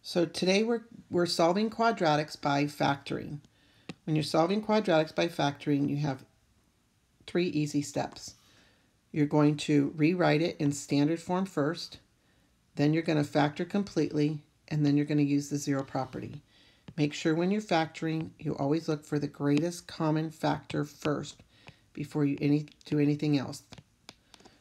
So today we're solving quadratics by factoring. When you're solving quadratics by factoring, you have 3 easy steps. You're going to rewrite it in standard form first, then you're going to factor completely, and then you're going to use the zero property. Make sure when you're factoring, you always look for the greatest common factor first before you do anything else.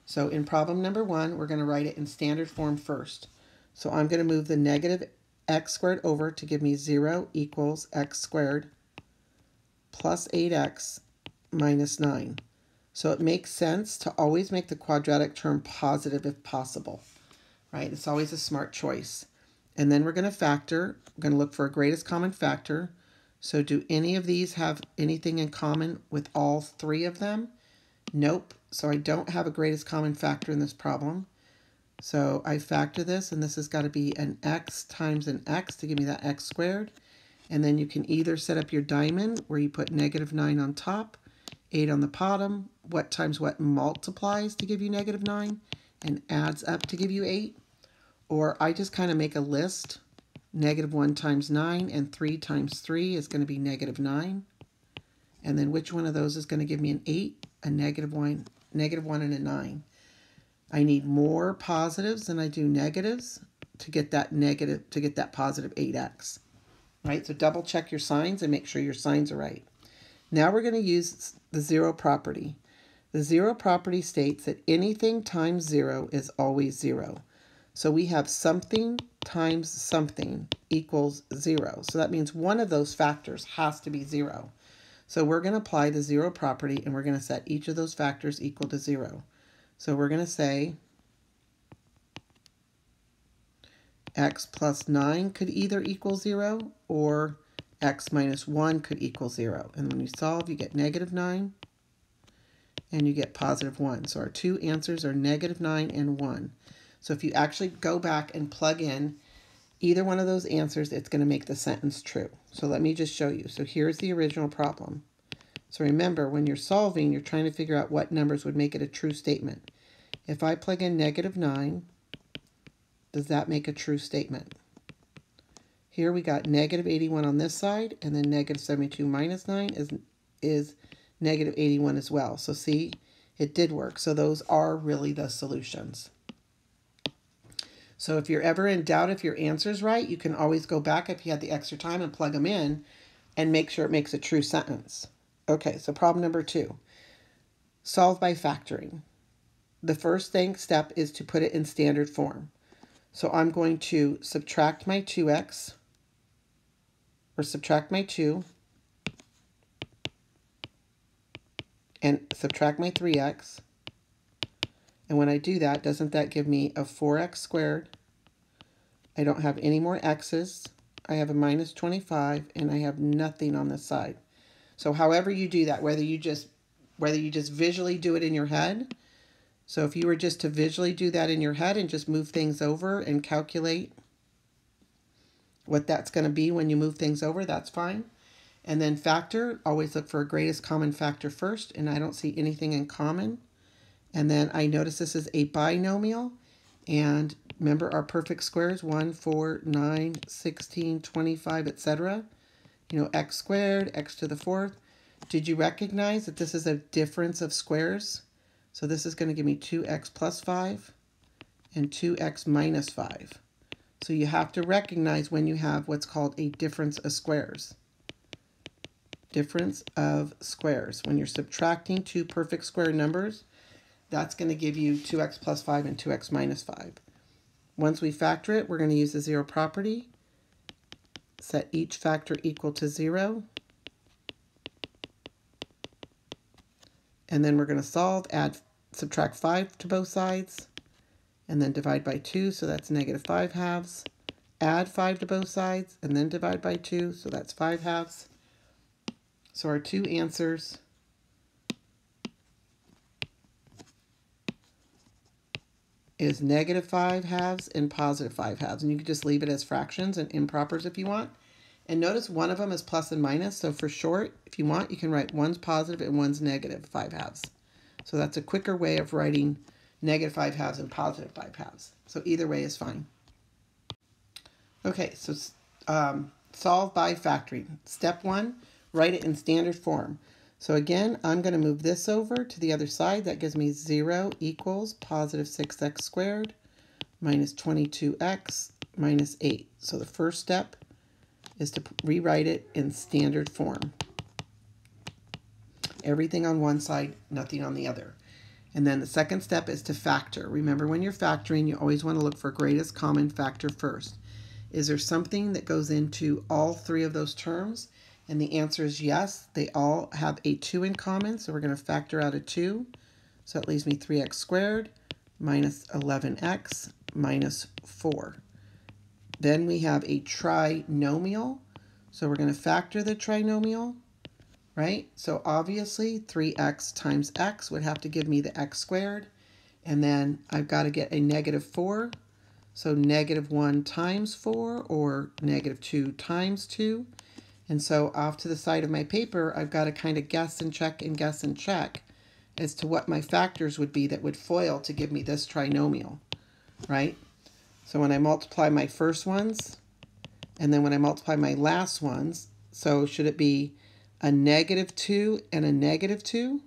So in problem number 1, we're going to write it in standard form first. So I'm going to move the negative x squared over to give me 0 equals x squared plus 8x minus 9. So it makes sense to always make the quadratic term positive if possible, right? It's always a smart choice. And then we're going to factor. We're going to look for a greatest common factor. So do any of these have anything in common with all 3 of them? Nope. So I don't have a greatest common factor in this problem. So I factor this, and this has got to be an x times an x to give me that x squared. And then you can either set up your diamond where you put negative 9 on top, 8 on the bottom, what times what multiplies to give you negative 9 and adds up to give you 8. Or I just kind of make a list. Negative 1 times 9 and 3 times 3 is going to be negative 9. And then which one of those is going to give me an 8, a negative 1, and a 9. I need more positives than I do negatives to get that positive 8x. Right? So double check your signs and make sure your signs are right. Now we're going to use the zero property. The zero property states that anything times 0 is always 0. So we have something times something equals 0. So that means one of those factors has to be 0. So we're going to apply the zero property, and we're going to set each of those factors equal to 0. So we're going to say x plus 9 could either equal 0 or x minus 1 could equal 0. And when you solve, you get negative 9 and you get positive 1. So our 2 answers are negative 9 and 1. So if you actually go back and plug in either one of those answers, it's going to make the sentence true. So let me just show you. So here's the original problem. So remember, when you're solving, you're trying to figure out what numbers would make it a true statement. If I plug in negative 9, does that make a true statement? Here we got negative 81 on this side, and then negative 72 minus 9 is negative 81 as well. So see, it did work. So those are really the solutions. So if you're ever in doubt if your answer's right, you can always go back if you had the extra time and plug them in and make sure it makes a true sentence. Okay, so problem number 2. Solve by factoring. The first step is to put it in standard form. So I'm going to subtract my 2x, or subtract my 2, and subtract my 3x. And when I do that, doesn't that give me a 4x squared? I don't have any more x's. I have a minus 25, and I have nothing on this side. So however you do that, whether you just visually do it in your head. So if you were just to visually do that in your head and just move things over and calculate what that's going to be when you move things over, that's fine. And then factor, always look for a greatest common factor first, and I don't see anything in common. And then I notice this is a binomial, and remember our perfect squares, 1, 4, 9, 16, 25, etc. You know, x squared, x to the 4th. Did you recognize that this is a difference of squares? So this is going to give me 2x plus 5 and 2x minus 5. So you have to recognize when you have what's called a difference of squares. Difference of squares. When you're subtracting 2 perfect square numbers, that's going to give you 2x plus 5 and 2x minus 5. Once we factor it, we're going to use the zero property. Set each factor equal to 0. And then we're going to solve, subtract 5 to both sides, and then divide by 2, so that's negative 5 halves. Add 5 to both sides, and then divide by 2, so that's 5 halves. So our 2 answers is negative 5 halves and positive 5 halves. And you can just leave it as fractions and impropers if you want. And notice one of them is plus and minus, so for short, if you want, you can write one's positive and one's negative 5 halves. So that's a quicker way of writing negative 5 halves and positive 5 halves. So either way is fine. Okay, so solve by factoring. Step 1, write it in standard form. So again, I'm going to move this over to the other side. That gives me 0 equals positive 6x squared minus 22x minus 8. So the first step is to rewrite it in standard form. Everything on one side, nothing on the other. And then the second step is to factor. Remember, when you're factoring, you always want to look for greatest common factor first. Is there something that goes into all three of those terms? And the answer is yes. They all have a 2 in common, so we're going to factor out a 2. So that leaves me 3x squared minus 11x minus 4. Then we have a trinomial, so we're going to factor the trinomial, right? So obviously 3x times x would have to give me the x squared, and then I've got to get a negative 4. So negative 1 times 4 or negative 2 times 2. And so off to the side of my paper, I've got to kind of guess and check and guess and check as to what my factors would be that would FOIL to give me this trinomial, right? So when I multiply my first ones, and then when I multiply my last ones, so should it be a negative 2 and a negative 2?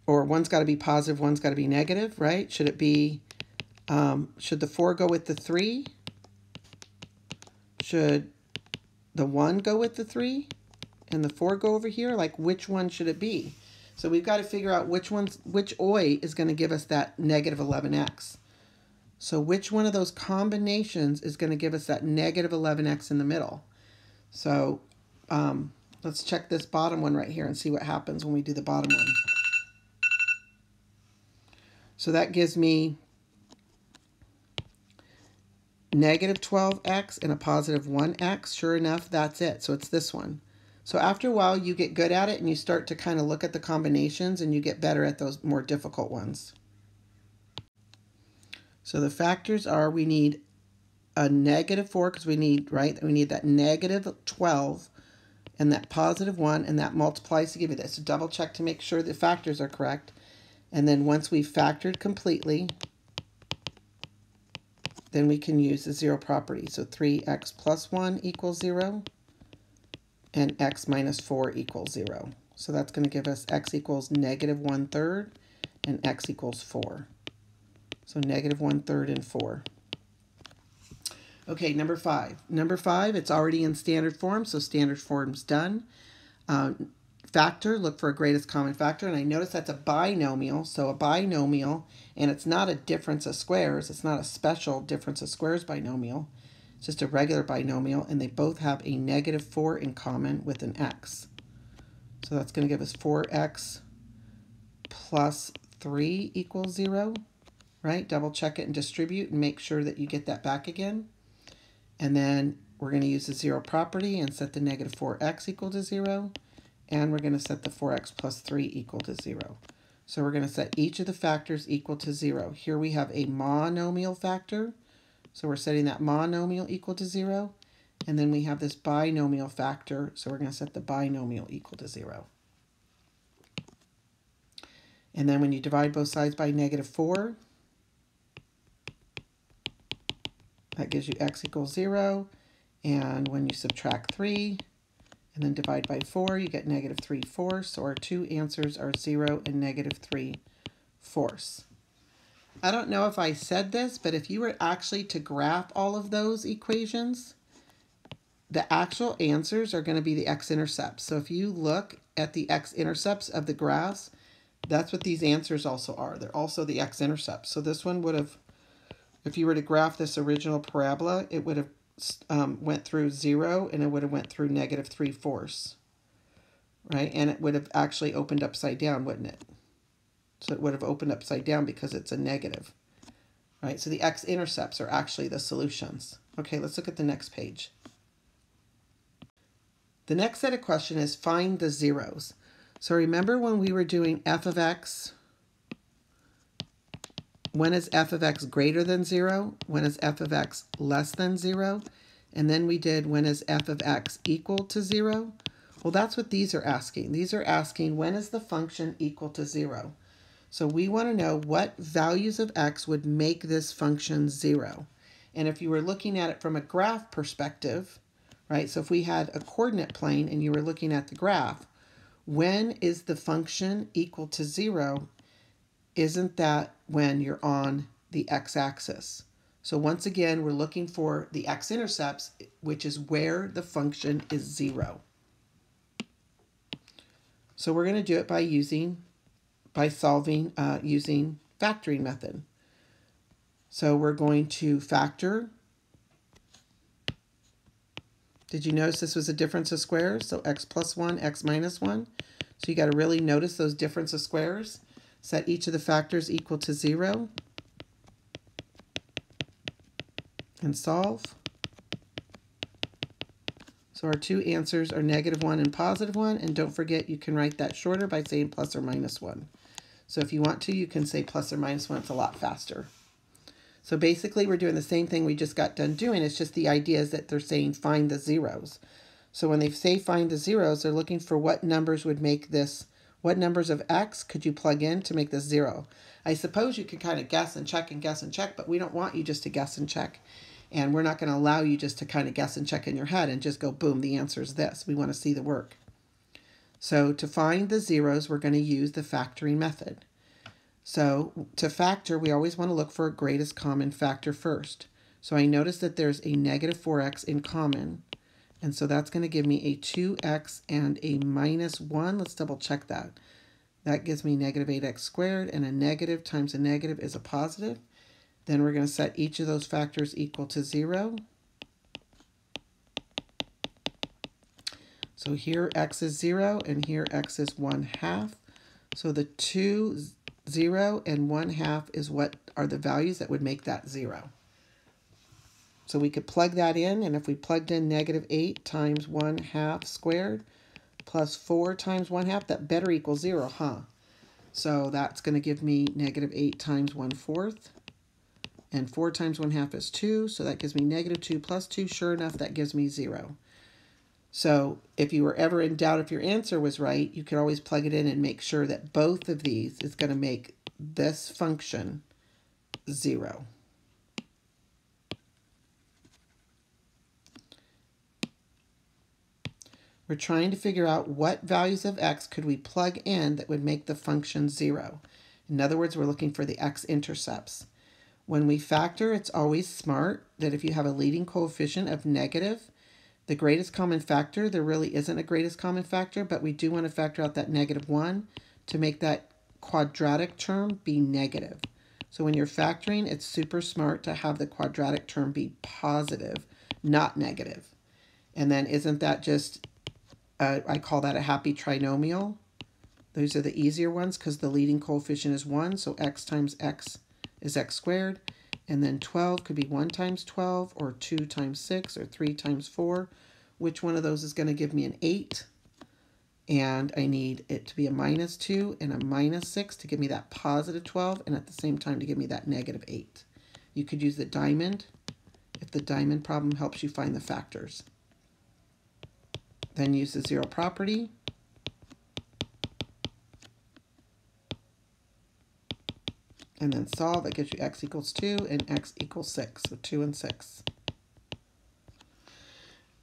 Or one's got to be positive, one's got to be negative, right? Should it be, should the 4 go with the 3? Should the 1 go with the 3? And the 4 go over here? Like, which one should it be? So we've got to figure out which OI is going to give us that negative 11x. So which one of those combinations is going to give us that negative 11x in the middle? So let's check this bottom one right here and see what happens when we do the bottom one. So that gives me negative 12x and a positive 1x. Sure enough, that's it. So it's this one. So after a while, you get good at it and you start to kind of look at the combinations and you get better at those more difficult ones. So the factors are, we need a negative 4 because we need, right? We need that negative 12 and that positive 1, and that multiplies to give you this. So double check to make sure the factors are correct. And then once we've factored completely, then we can use the 0 property. So 3x plus 1 equals 0 and x minus 4 equals 0. So that's going to give us x equals negative 1/3 and x equals 4. So negative 1/3 and 4. Okay, number 5. Number 5, it's already in standard form, so standard form's done. Factor, look for a greatest common factor, and I notice that's a binomial, so a binomial, and it's not a difference of squares, it's not a special difference of squares binomial, it's just a regular binomial, and they both have a negative 4 in common with an x. So that's going to give us 4x plus 3 equals 0, right? Double check it and distribute and make sure that you get that back again. And then we're going to use the 0 property and set the negative 4x equal to 0. And we're going to set the 4x plus 3 equal to 0. So we're going to set each of the factors equal to 0. Here we have a monomial factor. So we're setting that monomial equal to 0. And then we have this binomial factor. So we're going to set the binomial equal to 0. And then when you divide both sides by negative 4, that gives you x equals 0. And when you subtract 3, and then divide by 4, you get negative 3/4. So our two answers are 0 and negative 3/4. I don't know if I said this, but if you were actually to graph all of those equations, the actual answers are going to be the x-intercepts. So if you look at the x-intercepts of the graphs, that's what these answers also are. They're also the x-intercepts. So this one would have, if you were to graph this original parabola, it would have went through 0 and it would have went through negative 3/4, right? And it would have actually opened upside down, wouldn't it? So it would have opened upside down because it's a negative, right? So the x-intercepts are actually the solutions. Okay, let's look at the next page. The next set of questions is find the zeros. So remember when we were doing f of x, when is f of x greater than 0? When is f of x less than 0? And then we did when is f of x equal to 0? Well, that's what these are asking. These are asking when is the function equal to 0? So we want to know what values of x would make this function 0. And if you were looking at it from a graph perspective, right, so if we had a coordinate plane and you were looking at the graph, when is the function equal to 0? Isn't that when you're on the x-axis? So once again, we're looking for the x-intercepts, which is where the function is 0. So we're going to do it by solving using factoring method. So we're going to factor. Did you notice this was a difference of squares? So x plus 1, x minus 1. So you got to really notice those difference of squares. Set each of the factors equal to 0. And solve. So our two answers are -1 and +1. And don't forget, you can write that shorter by saying plus or minus 1. So if you want to, you can say plus or minus 1. It's a lot faster. So basically, we're doing the same thing we just got done doing. It's just the idea is that they're saying find the zeros. So when they say find the zeros, they're looking for what numbers would make this, what numbers of x could you plug in to make this 0? I suppose you could kind of guess and check, but we don't want you just to guess and check. And we're not going to allow you just to kind of guess and check in your head and just go, boom, the answer is this. We want to see the work. So to find the zeros, we're going to use the factoring method. So to factor, we always want to look for a greatest common factor first. So I notice that there's a -4x in common. And so that's going to give me a 2x and a -1. Let's double check that. That gives me -8x squared, and a negative times a negative is a positive. Then we're going to set each of those factors equal to 0. So here x is 0 and here x is 1/2. So the 2, 0, and 1/2 is what are the values that would make that 0. So we could plug that in, and if we plugged in -8 times 1/2 squared plus 4 times 1/2, that better equals 0, huh? So that's going to give me -8 times 1/4. And 4 times 1/2 is 2, so that gives me -2 plus 2. Sure enough, that gives me 0. So if you were ever in doubt if your answer was right, you could always plug it in and make sure that both of these is going to make this function 0. We're trying to figure out what values of x could we plug in that would make the function 0. In other words, we're looking for the x-intercepts. When we factor, it's always smart that if you have a leading coefficient of negative, the greatest common factor, there really isn't a greatest common factor, but we do want to factor out that -1 to make that quadratic term be negative. So when you're factoring, it's super smart to have the quadratic term be positive, not negative. And then isn't that just, I call that a happy trinomial. Those are the easier ones because the leading coefficient is 1, so x times x is x squared, and then 12 could be 1 times 12, or 2 times 6, or 3 times 4. Which one of those is going to give me an 8? And I need it to be a -2 and a -6 to give me that positive 12, and at the same time to give me that -8. You could use the diamond if the diamond problem helps you find the factors. Then use the zero property. And then solve. That gives you x equals 2 and x equals 6. So 2 and 6.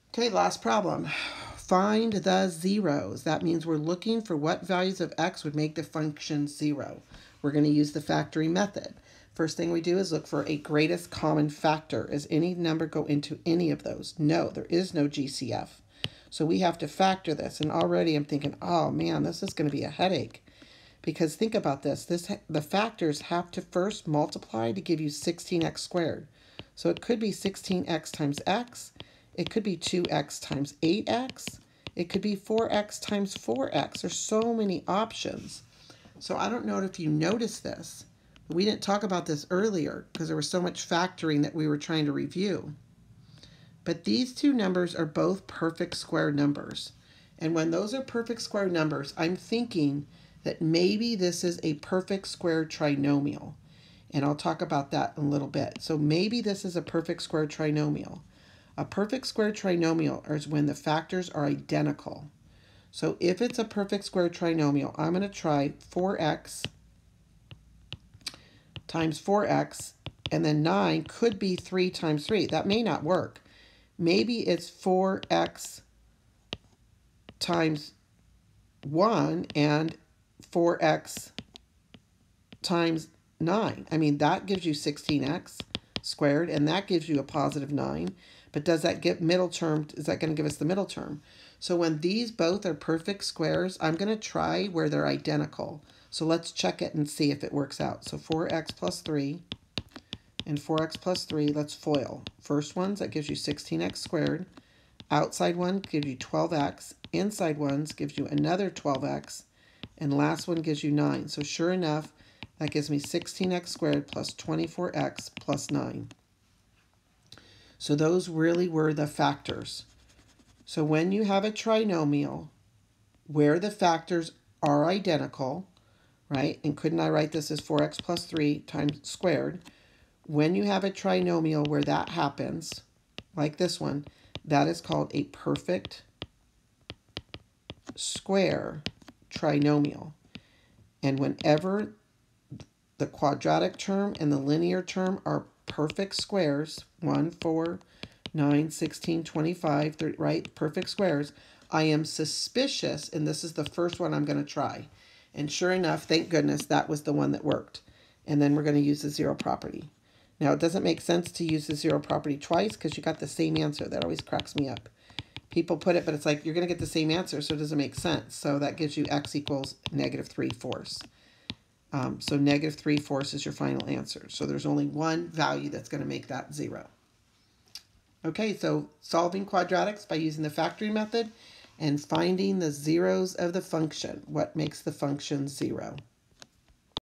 Okay, last problem. Find the zeros. That means we're looking for what values of x would make the function 0. We're going to use the factoring method. First thing we do is look for a greatest common factor. Does any number go into any of those? No, there is no GCF. So we have to factor this. And already I'm thinking, oh man, this is going to be a headache. Because think about this, the factors have to first multiply to give you 16x squared. So it could be 16x times x, it could be 2x times 8x, it could be 4x times 4x. There's so many options. So I don't know if you noticed this, but we didn't talk about this earlier because there was so much factoring that we were trying to review. But these two numbers are both perfect square numbers. And when those are perfect square numbers, I'm thinking that maybe this is a perfect square trinomial. And I'll talk about that in a little bit. So maybe this is a perfect square trinomial. A perfect square trinomial is when the factors are identical. So if it's a perfect square trinomial, I'm going to try 4x times 4x, and then 9 could be 3 times 3. That may not work. Maybe it's 4x times 1 and 4x times 9. I mean, that gives you 16x squared, and that gives you a positive 9. But does that get middle term? Is that going to give us the middle term? So when these both are perfect squares, I'm going to try where they're identical. So let's check it and see if it works out. So 4x plus 3 and 4x plus 3, let's FOIL. First ones, that gives you 16x squared. Outside one gives you 12x. Inside ones gives you another 12x. And last one gives you 9. So sure enough, that gives me 16x squared plus 24x plus 9. So those really were the factors. So when you have a trinomial where the factors are identical, right? And couldn't I write this as 4x plus 3 times squared? When you have a trinomial where that happens, like this one, that is called a perfect square trinomial. And whenever the quadratic term and the linear term are perfect squares, 1, 4, 9, 16, 25, 30, right? Perfect squares. I am suspicious, and this is the first one I'm going to try. And sure enough, thank goodness, that was the one that worked. And then we're going to use the zero property. Now, it doesn't make sense to use the zero property twice because you got the same answer. That always cracks me up. People put it, but it's like you're going to get the same answer, so it doesn't make sense. So that gives you x equals negative 3/4. So negative 3/4 is your final answer. So there's only one value that's going to make that 0. Okay, so solving quadratics by using the factoring method and finding the zeros of the function. What makes the function 0?